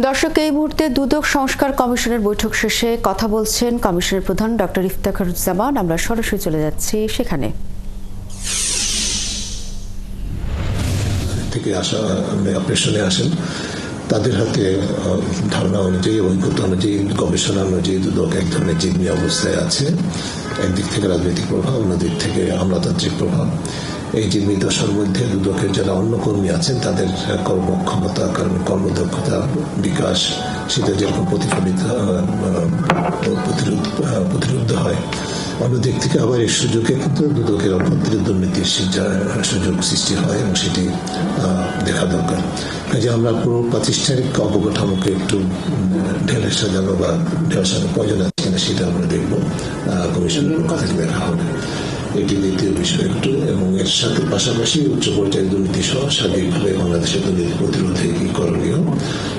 দর্শক, এই মুহূর্তে দুদক সংস্কার কমিশনের বৈঠক শেষে কথা বলছেন কমিশনের প্রধান ডক্টর ইফতেখারুজ্জামান। আমরা সরাসরি চলে যাচ্ছি সেখানে। থেকে আসা অপারেশনে আসেন, তাদের হাতে ধারণা অনুযায়ী, অভিজ্ঞতা অনুযায়ী, গবেষণা অনুযায়ী দুদক এক ধরনের জিম্মি অবস্থায় আছে। একদিক থেকে রাজনৈতিক প্রভাব, অন্যদিক থেকে আমলাতান্ত্রিক প্রভাব। এই জিম্মি দশার মধ্যে দুদকের যারা অন্য কর্মী আছেন তাদের কর্মক্ষমতা, কর্মদক্ষতা, বিকাশ সেটা যেরকম প্রতিরোধ হয়, অন্যদিক থেকে আবার এই সুযোগে কিন্তু দুদকের অভ্যন্তরীণ দুর্নীতির সুযোগ সৃষ্টি হয় এবং সেটি দেখা দরকার। কাজে আমরা পুরো প্রাতিষ্ঠানিক অবকাঠামোকে একটু ঢেলে সাজানো বা ঢেলে সাজানোর প্রয়োজন আছে কিনা সেটা আমরা দেখবো, কমিশনের পক্ষ থেকে দেখা হবে। এটি দ্বিতীয় বিষয় একটু, এবং এর সাথে পাশাপাশি উচ্চ পর্যায়ের দুর্নীতি সহ সার্বিকভাবে বাংলাদেশের দুর্নীতি প্রতিরোধে কি করণীয়।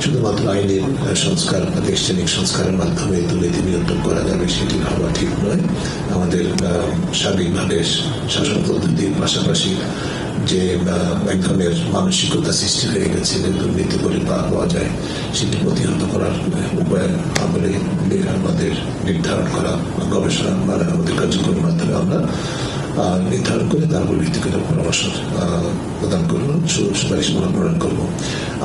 শুধুমাত্র আইনের সংস্কার, প্রাতিষ্ঠানিক সংস্কারের মাধ্যমে দুর্নীতি নিয়ন্ত্রণ করা যাবে সেটি ভাবা ঠিক নয়। আমাদের সার্বিকভাবে শাসন পদ্ধতির পাশাপাশি যে এক ধরনের মানসিকতা সৃষ্টি হয়ে গেছে যে দুর্নীতি করে পাওয়া যায়, সেটি প্রতিহত করার উপায় আমাদের নির্ধারণ করা, গবেষণা আমাদের কার্যক্রমের মাধ্যমে আমরা নির্ধারণ করে তার উপর ভিত্তি করে পরামর্শ প্রদান করবো, সুপারিশ প্রদান করবো।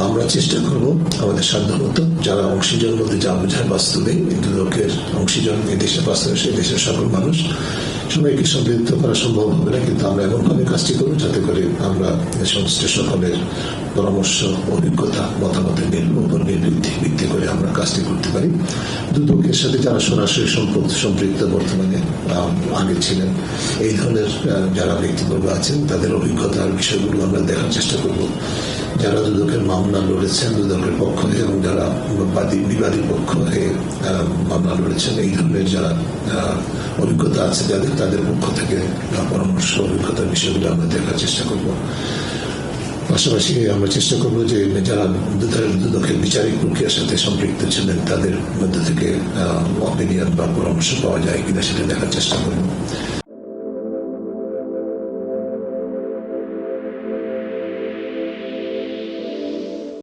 আমরা চেষ্টা করব আমাদের সাধ্যমতো যারা অংশীজন বলতে যা বোঝায় বাস্তবে দুদকের অংশীজন, এই দেশের বাস্তবে সেই দেশের সকল মানুষ সবাইকে সম্পৃক্ত করা সম্ভব হবে না, কিন্তু আমরা এমনভাবে কাজটি করবো যাতে করে আমরা সংশ্লিষ্ট সকলের পরামর্শ, অভিজ্ঞতা, মতামতের উপর ভিত্তি করে আমরা কাজটি করতে পারি। দুদকের সাথে যারা সরাসরি সম্পৃক্ত বর্তমানে আগে ছিলেন, এই ধরনের যারা ব্যক্তিবর্গ আছেন তাদের অভিজ্ঞতার বিষয়গুলো আমরা দেখার চেষ্টা করব। যারা দুদকের মামলা লড়েছেন দুদকের পক্ষ হয়ে এবং যারা বিবাদী পক্ষ হয়ে মামলা লড়েছেন, এই ধরনের যারা অভিজ্ঞতা আছে তাদের পক্ষ থেকে পরামর্শ, অভিজ্ঞতার বিষয়গুলো আমরা দেখার চেষ্টা করব। পাশাপাশি আমরা চেষ্টা করবো যে যারা দুদকের বিচারিক প্রক্রিয়ার সাথে সম্পৃক্ত ছিলেন তাদের মধ্যে থেকে অপিনিয়ন বা পরামর্শ পাওয়া যায় কিনা সেটা দেখার চেষ্টা করবো।